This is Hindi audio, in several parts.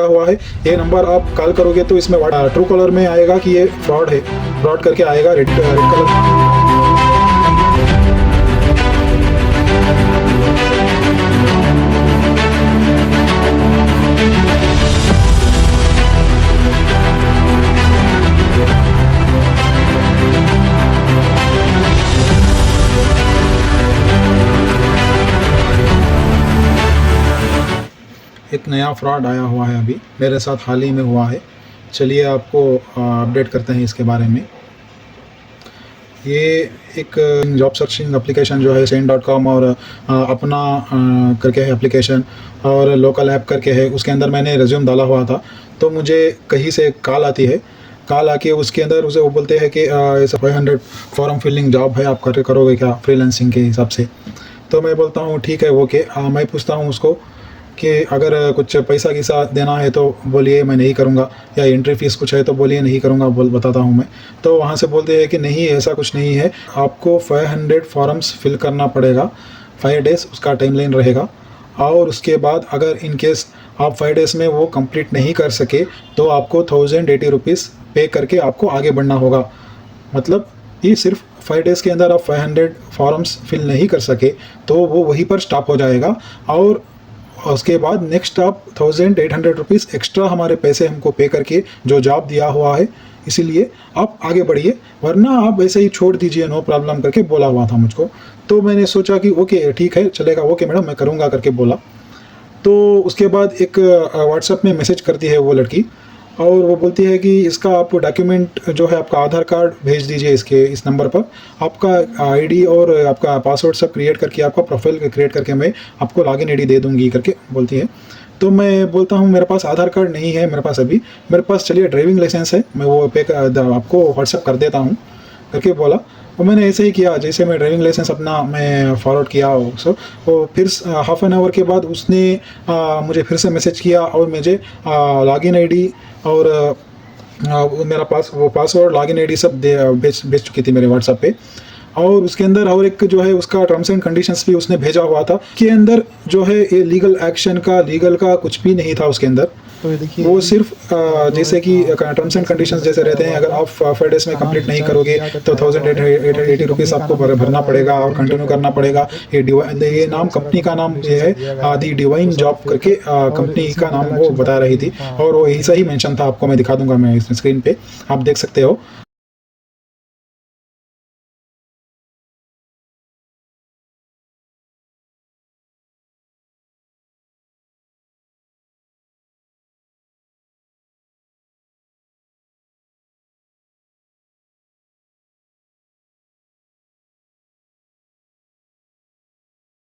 हुआ है। ये नंबर आप कॉल करोगे तो इसमें ट्रू कॉलर में आएगा कि ये फ्रॉड है, फ्रॉड करके आएगा रेड कलर। एक नया फ्रॉड आया हुआ है, अभी मेरे साथ हाल ही में हुआ है। चलिए आपको अपडेट करते हैं इसके बारे में। ये एक जॉब सर्चिंग एप्लीकेशन जो है सेंड.com और अपना करके है एप्लीकेशन, और लोकल ऐप करके है। उसके अंदर मैंने रिज्यूम डाला हुआ था, तो मुझे कहीं से कॉल आती है। कॉल आके उसके अंदर उसे वो बोलते हैं कि ऐसा 500 फॉर्म फिलिंग जॉब है, आप करोगे क्या फ्रीलांसिंग के हिसाब से। तो मैं बोलता हूँ ठीक है ओके। मैं पूछता हूँ उसको कि अगर कुछ पैसा की साथ देना है तो बोलिए मैं नहीं करूँगा, या एंट्री फीस कुछ है तो बोलिए नहीं करूँगा, बताता हूँ मैं। तो वहाँ से बोलते हैं कि नहीं ऐसा कुछ नहीं है, आपको 500 फॉर्म्स फिल करना पड़ेगा, 5 डेज़ उसका टाइमलाइन रहेगा। और उसके बाद अगर इन केस आप 5 डेज़ में वो कंप्लीट नहीं कर सके तो आपको 1080 रुपीज़ पे करके आपको आगे बढ़ना होगा। मतलब ये सिर्फ 5 डेज़ के अंदर आप 500 फॉर्म्स फिल नहीं कर सके तो वो वहीं पर स्टॉप हो जाएगा, और उसके बाद नेक्स्ट आप 1800 रुपीज़ एक्स्ट्रा हमारे पैसे हमको पे करके जो जॉब दिया हुआ है, इसीलिए आप आगे बढ़िए, वरना आप ऐसे ही छोड़ दीजिए, नो प्रॉब्लम करके बोला हुआ था मुझको। तो मैंने सोचा कि ओके ठीक है चलेगा, ओके मैडम मैं करूँगा करके बोला। तो उसके बाद एक व्हाट्सएप में मैसेज करती है वो लड़की, और वो बोलती है कि इसका आप डॉक्यूमेंट जो है आपका आधार कार्ड भेज दीजिए इस नंबर पर, आपका आईडी और आपका पासवर्ड सब क्रिएट करके आपका प्रोफाइल क्रिएट करके मैं आपको लॉगिन आईडी दे दूंगी करके बोलती है। तो मैं बोलता हूँ मेरे पास आधार कार्ड नहीं है मेरे पास अभी, मेरे पास चलिए ड्राइविंग लाइसेंस है, मैं वो आपको व्हाट्सअप कर देता हूँ करके बोला। और मैंने ऐसे ही किया, जैसे मैं ड्राइविंग लाइसेंस अपना मैं फॉरवर्ड किया सो वो फिर हाफ एन आवर के बाद उसने मुझे फिर से मैसेज किया, और मुझे लॉगिन आईडी और मेरा पासवर्ड लॉगिन आईडी सब भेज चुकी थी मेरे व्हाट्सएप पे। और उसके अंदर और एक जो है उसका टर्म्स एंड कंडीशंस भी उसने भेजा हुआ था, के अंदर जो है ये लीगल एक्शन का लीगल का कुछ भी नहीं था उसके अंदर। तो देखिए वो सिर्फ जैसे कि टर्म्स एंड कंडीशंस जैसे रहते हैं, अगर आप 5 डेज़ में कंप्लीट नहीं करोगे तो 1880 रुपीज़ आपको भरना पड़ेगा और कंटिन्यू करना पड़ेगा। ये नाम कंपनी का नाम ये है आदि डिवाइन जॉब करके कंपनी का नाम वो बता रही थी, और वो ऐसा ही मेंशन था, आपको मैं दिखा दूंगा मैं इस स्क्रीन पे आप देख सकते हो।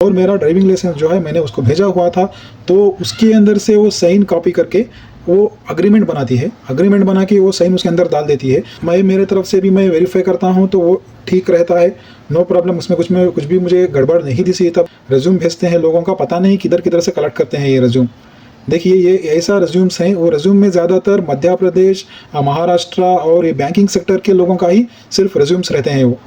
और मेरा ड्राइविंग लाइसेंस जो है मैंने उसको भेजा हुआ था, तो उसके अंदर से वो साइन कॉपी करके वो अग्रीमेंट बनाती है, अग्रीमेंट बना के वो साइन उसके अंदर डाल देती है। मैं मेरे तरफ से भी मैं वेरीफाई करता हूँ तो वो ठीक रहता है, नो प्रॉब्लम, उसमें कुछ भी मुझे गड़बड़ नहीं दिखी। तब रिज्यूम भेजते हैं लोगों का, पता नहीं किधर किधर से कलेक्ट करते हैं ये रिज्यूम। देखिए ये ऐसा रिज्यूम्स हैं, वो रिज्यूम में ज़्यादातर मध्य प्रदेश, महाराष्ट्र और ये बैंकिंग सेक्टर के लोगों का ही सिर्फ रिज्यूम्स रहते हैं।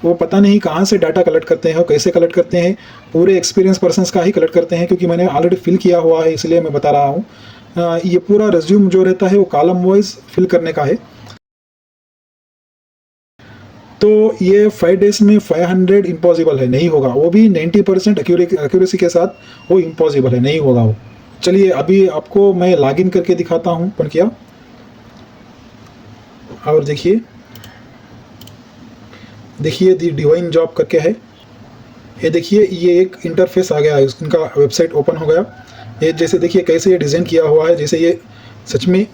वो पता नहीं कहाँ से डाटा कलेक्ट करते हैं और कैसे कलेक्ट करते हैं, पूरे एक्सपीरियंस पर्सन्स का ही कलेक्ट करते हैं, क्योंकि मैंने ऑलरेडी फिल किया हुआ है इसलिए मैं बता रहा हूँ। ये पूरा रिज्यूम जो रहता है वो कॉलम वाइज फिल करने का है। तो ये 5 डेज़ में 500 इम्पॉसिबल है, नहीं होगा, वो भी 90% एक्यूरेसी के साथ वो इम्पॉसिबल है, नहीं होगा वो। चलिए अभी आपको मैं लॉगिन करके दिखाता हूँ ओपन किया, और देखिए दी डिवाइन जॉब करके है। ये देखिए ये एक इंटरफेस आ गया है, इनका वेबसाइट ओपन हो गया। ये जैसे देखिए कैसे ये डिज़ाइन किया हुआ है, जैसे ये सच में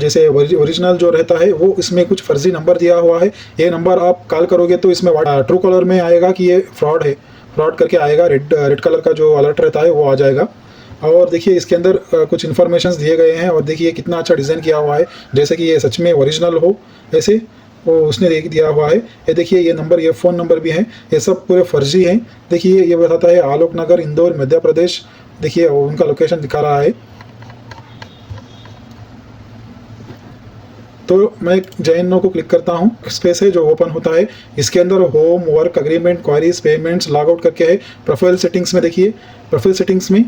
जैसे ओरिजिनल जो रहता है वो इसमें कुछ फर्जी नंबर दिया हुआ है। ये नंबर आप कॉल करोगे तो इसमें ट्रू कलर में आएगा कि ये फ्रॉड है, फ्रॉड करके आएगा, रेड कलर का जो अलर्ट रहता है वो आ जाएगा। और देखिए इसके अंदर कुछ इन्फॉर्मेशन दिए गए हैं, और देखिए कितना अच्छा डिज़ाइन किया हुआ है, जैसे कि ये सच में ओरिजिनल हो ऐसे वो उसने दिया हुआ है। ये देखिए ये नंबर, ये फ़ोन नंबर भी हैं, ये सब पूरे फर्जी हैं। देखिए ये बताता है आलोक नगर, इंदौर, मध्य प्रदेश। देखिए उनका लोकेशन दिखा रहा है। तो मैं JNO को क्लिक करता हूँ, स्पेस है जो ओपन होता है, इसके अंदर home, work, agreement, queries, payments, log out करके है। प्रोफाइल सेटिंग्स में देखिए, प्रोफाइल सेटिंग्स में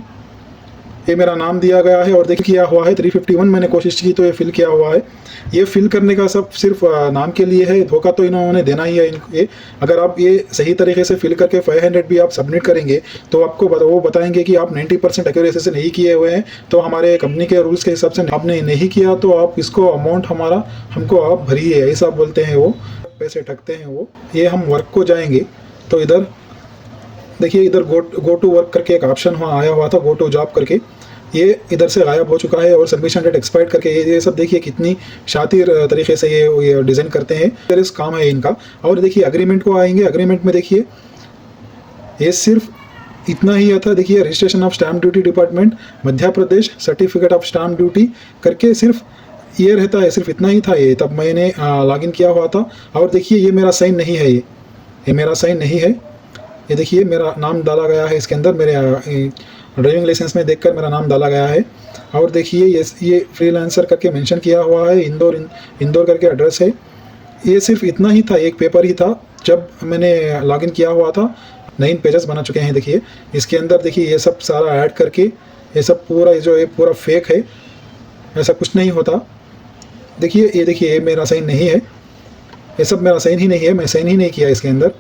ये मेरा नाम दिया गया है और देखिए किया हुआ है 351 मैंने कोशिश की तो ये फिल किया हुआ है। ये फिल करने का सब सिर्फ नाम के लिए है, धोखा तो इन्होंने देना ही है ये। अगर आप ये सही तरीके से फिल करके 500 भी आप सबमिट करेंगे तो आपको वो बताएंगे कि आप 90% एक्यूरेसी से नहीं किए हुए हैं, तो हमारे कंपनी के रूल्स के हिसाब से आपने नहीं किया तो आप इसको अमाउंट हमको आप भरिए, ऐसा बोलते हैं वो, पैसे ठगते हैं वो। ये हम वर्क को जाएंगे तो इधर देखिए, इधर गो टू वर्क करके एक ऑप्शन वहाँ आया हुआ था, गो टू जॉब करके, ये इधर से गायब हो चुका है। और सबमिशन डेट एक्सपायर्ड करके ये सब देखिए कितनी शातिर तरीके से ये डिज़ाइन करते हैं, इस काम है इनका। और देखिए एग्रीमेंट को आएंगे, एग्रीमेंट में देखिए ये सिर्फ इतना ही था, देखिए registration of stamp duty department Madhya Pradesh, certificate of stamp duty करके सिर्फ ये रहता है, सिर्फ इतना ही था ये, तब मैंने लॉगिन किया हुआ था। और देखिए ये मेरा साइन नहीं है, ये मेरा साइन नहीं है, ये देखिए मेरा नाम डाला गया है इसके अंदर, मेरे ड्राइविंग लाइसेंस में देखकर मेरा नाम डाला गया है। और देखिए ये फ्रीलांसर करके मेंशन किया हुआ है, इंदौर करके एड्रेस है। ये सिर्फ इतना ही था, एक पेपर ही था जब मैंने लॉगिन किया हुआ था। 9 पेजेस बना चुके हैं देखिए इसके अंदर। देखिए ये सब सारा ऐड करके ये सब पूरा ये पूरा फेक है, ऐसा कुछ नहीं होता। देखिए ये मेरा साइन नहीं है, ये सब मेरा साइन ही नहीं है, मैं साइन ही नहीं किया इसके अंदर।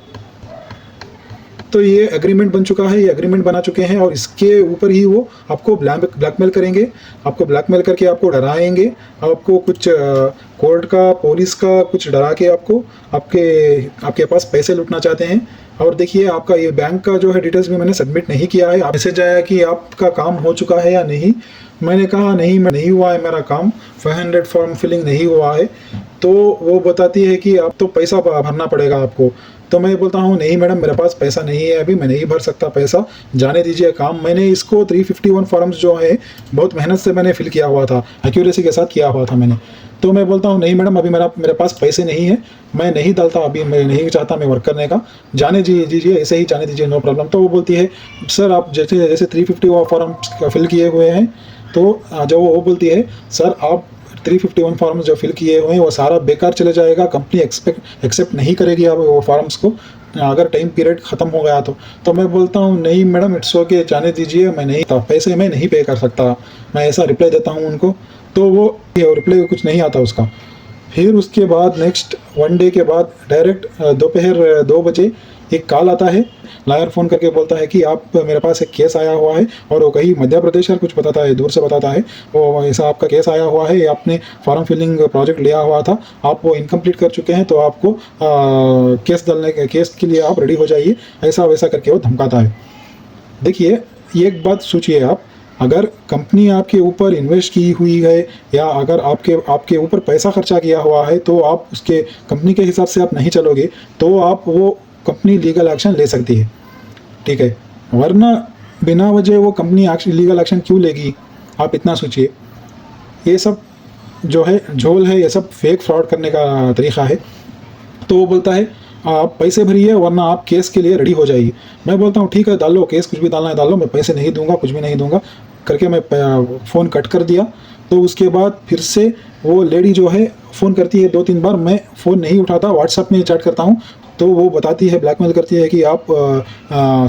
तो ये एग्रीमेंट बन चुका है, ये एग्रीमेंट बना चुके हैं और इसके ऊपर ही वो आपको ब्लैकमेल करेंगे, आपको ब्लैकमेल करके आपको डराएंगे, आपको कुछ कोर्ट का, पुलिस का कुछ डरा के आपके पास पैसे लूटना चाहते हैं। और देखिए आपका ये बैंक का जो है डिटेल्स भी मैंने सबमिट नहीं किया है। मैसेज आया कि आपका काम हो चुका है या नहीं, मैंने कहा नहीं हुआ है मेरा काम, 500 फॉर्म फिलिंग नहीं हुआ है। तो वो बताती है कि आप तो पैसा भरना पड़ेगा आपको। तो मैं बोलता हूँ नहीं मैडम, मेरे पास पैसा नहीं है अभी, मैं नहीं भर सकता पैसा, जाने दीजिए काम। मैंने इसको 351 फॉर्म्स जो है बहुत मेहनत से मैंने फिल किया हुआ था, एक्यूरेसी के साथ किया हुआ था मैंने। तो मैं बोलता हूँ नहीं मैडम, अभी मेरे पास पैसे नहीं है, मैं नहीं डालता अभी, मैं नहीं चाहता मैं वर्क करने का, जाने दीजिए, ऐसे ही जाने दीजिए, नो प्रॉब्लम। तो वो बोलती है सर आप जैसे 351 फॉर्म फिल किए हुए हैं, तो जब वो बोलती है सर आप 351 फॉर्म्स जो फिल किए हुए हैं वो सारा बेकार चले जाएगा, कंपनी एक्सेप्ट नहीं करेगी आप वो फॉर्म्स को अगर टाइम पीरियड ख़त्म हो गया तो मैं बोलता हूँ नहीं मैडम, इट्स ओके, जाने दीजिए, मैं नहीं, पैसे मैं नहीं पे कर सकता, मैं ऐसा रिप्लाई देता हूँ उनको। तो वो रिप्लाई कुछ नहीं आता उसका। फिर उसके बाद नेक्स्ट 1 डे के बाद डायरेक्ट दोपहर 2 बजे एक कॉल आता है, लायर फ़ोन करके बोलता है कि आप, मेरे पास एक केस आया हुआ है, और वो कहीं मध्य प्रदेश और कुछ बताता है, दूर से बताता है, वो ऐसा आपका केस आया हुआ है, आपने फॉर्म फिलिंग प्रोजेक्ट लिया हुआ था, आप वो इनकम्प्लीट कर चुके हैं, तो आपको केस के लिए आप रेडी हो जाइए, ऐसा वैसा करके वो धमकाता है। देखिए एक बात सोचिए आप, अगर कंपनी आपके ऊपर इन्वेस्ट की हुई है या अगर आपके ऊपर पैसा खर्चा किया हुआ है, तो आप उसके कंपनी के हिसाब से आप नहीं चलोगे तो आप वो कंपनी लीगल एक्शन ले सकती है, ठीक है। वरना बिना वजह वो कंपनी लीगल एक्शन क्यों लेगी, आप इतना सोचिए। ये सब जो है झोल है, ये सब फेक फ्रॉड करने का तरीका है। तो वो बोलता है आप पैसे भरिए वरना आप केस के लिए रेडी हो जाइए। मैं बोलता हूँ ठीक है, डालो केस, कुछ भी डालना है डालो, मैं पैसे नहीं दूंगा, कुछ भी नहीं दूंगा करके मैं फ़ोन कट कर दिया। तो उसके बाद फिर से वो लेडी जो है फ़ोन करती है 2-3 बार, मैं फ़ोन नहीं उठाता, व्हाट्सएप में चैट करता हूँ। तो वो बताती है, ब्लैकमेल करती है कि आप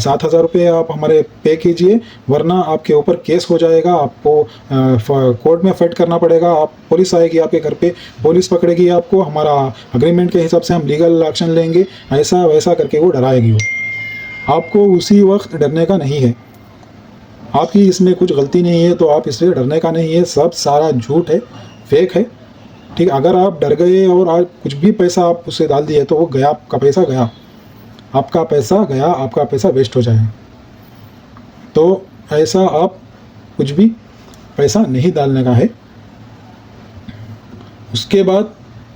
7,000 रुपये आप हमारे पे कीजिए वरना आपके ऊपर केस हो जाएगा, आपको कोर्ट में फाइट करना पड़ेगा, आप पुलिस आएगी आपके घर पे, पुलिस पकड़ेगी आपको, हमारा अग्रीमेंट के हिसाब से हम लीगल एक्शन लेंगे, ऐसा वैसा करके वो डराएगी। वो आपको उसी वक्त डरने का नहीं है, आपकी इसमें कुछ गलती नहीं है तो आप इससे डरने का नहीं है, सब सारा झूठ है, फेक है, ठीक। अगर आप डर गए और आज कुछ भी पैसा आप उससे डाल दिए तो वो गया, आपका पैसा गया, आपका पैसा गया, आपका पैसा वेस्ट हो जाए। तो ऐसा आप कुछ भी पैसा नहीं डालने का है। उसके बाद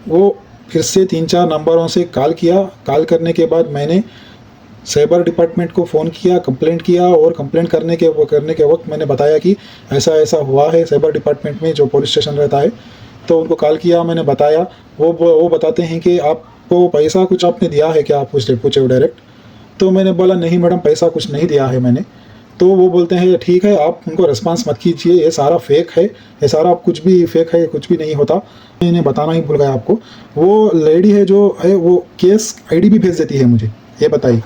वो फिर से 3-4 नंबरों से कॉल किया, कॉल करने के बाद मैंने साइबर डिपार्टमेंट को फ़ोन किया, कंप्लेंट किया, और कंप्लेंट करने के वक्त मैंने बताया कि ऐसा ऐसा हुआ है साइबर डिपार्टमेंट में जो पुलिस स्टेशन रहता है। तो उनको कॉल किया, मैंने बताया, वो बताते हैं कि आपको पैसा कुछ आपने दिया है क्या, आप पूछे डायरेक्ट। तो मैंने बोला नहीं मैडम, पैसा कुछ नहीं दिया है मैंने। तो वो बोलते हैं ठीक है, आप उनको रिस्पांस मत कीजिए, ये सारा फेक है, ये सारा कुछ भी फेक है, कुछ भी नहीं होता। मैंने बताना ही भूल गया आपको, वो लेडी है जो है वो केस आईडी भी भेज देती है मुझे, ये बताइए,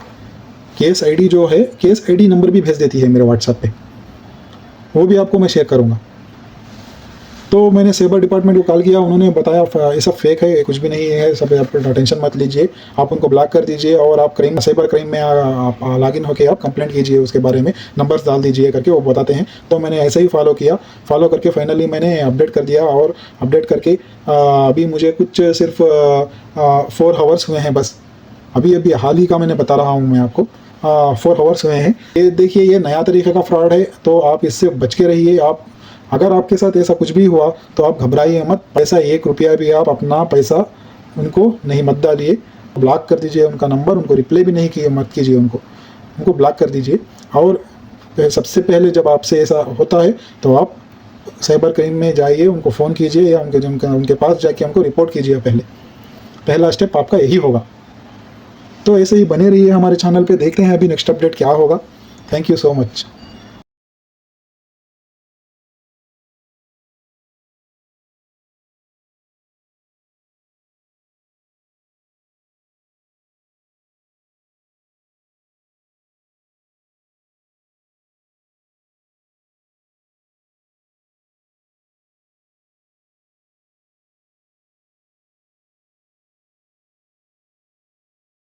केस आईडी जो है, केस आईडी नंबर भी भेज देती है मेरे व्हाट्सएप पे। वो भी आपको मैं शेयर करूँगा। तो मैंने साइबर डिपार्टमेंट को कॉल किया, उन्होंने बताया ये सब फेक है, कुछ भी नहीं है, सब आप टेंशन मत लीजिए, आप उनको ब्लॉक कर दीजिए और आप साइबर क्राइम में आप लॉगिन होकर आप कंप्लेंट कीजिए, उसके बारे में नंबर्स डाल दीजिए करके वो बताते हैं। तो मैंने ऐसे ही फॉलो किया, फॉलो करके फाइनली मैंने अपडेट कर दिया और अपडेट करके अभी मुझे कुछ सिर्फ 4 आवर्स हुए हैं बस। अभी अभी हाल ही का मैंने बता रहा हूँ मैं आपको, 4 आवर्स हुए हैं। ये देखिए, ये नया तरीके का फ्रॉड है, तो आप इससे बच के रहिए। आप अगर आपके साथ ऐसा कुछ भी हुआ तो आप घबराइए मत, पैसा 1 रुपया भी आप अपना पैसा उनको नहीं मत डालिए, ब्लॉक कर दीजिए उनका नंबर, उनको रिप्लाई भी नहीं किए मत कीजिए, उनको ब्लॉक कर दीजिए। और सबसे पहले जब आपसे ऐसा होता है तो आप साइबर क्राइम में जाइए, उनको फ़ोन कीजिए या उनके पास जाके उनको रिपोर्ट कीजिए। पहला स्टेप आपका यही होगा। तो ऐसे ही बने रहिए हमारे चैनल पे, देखते हैं अभी नेक्स्ट अपडेट क्या होगा। Thank you so much.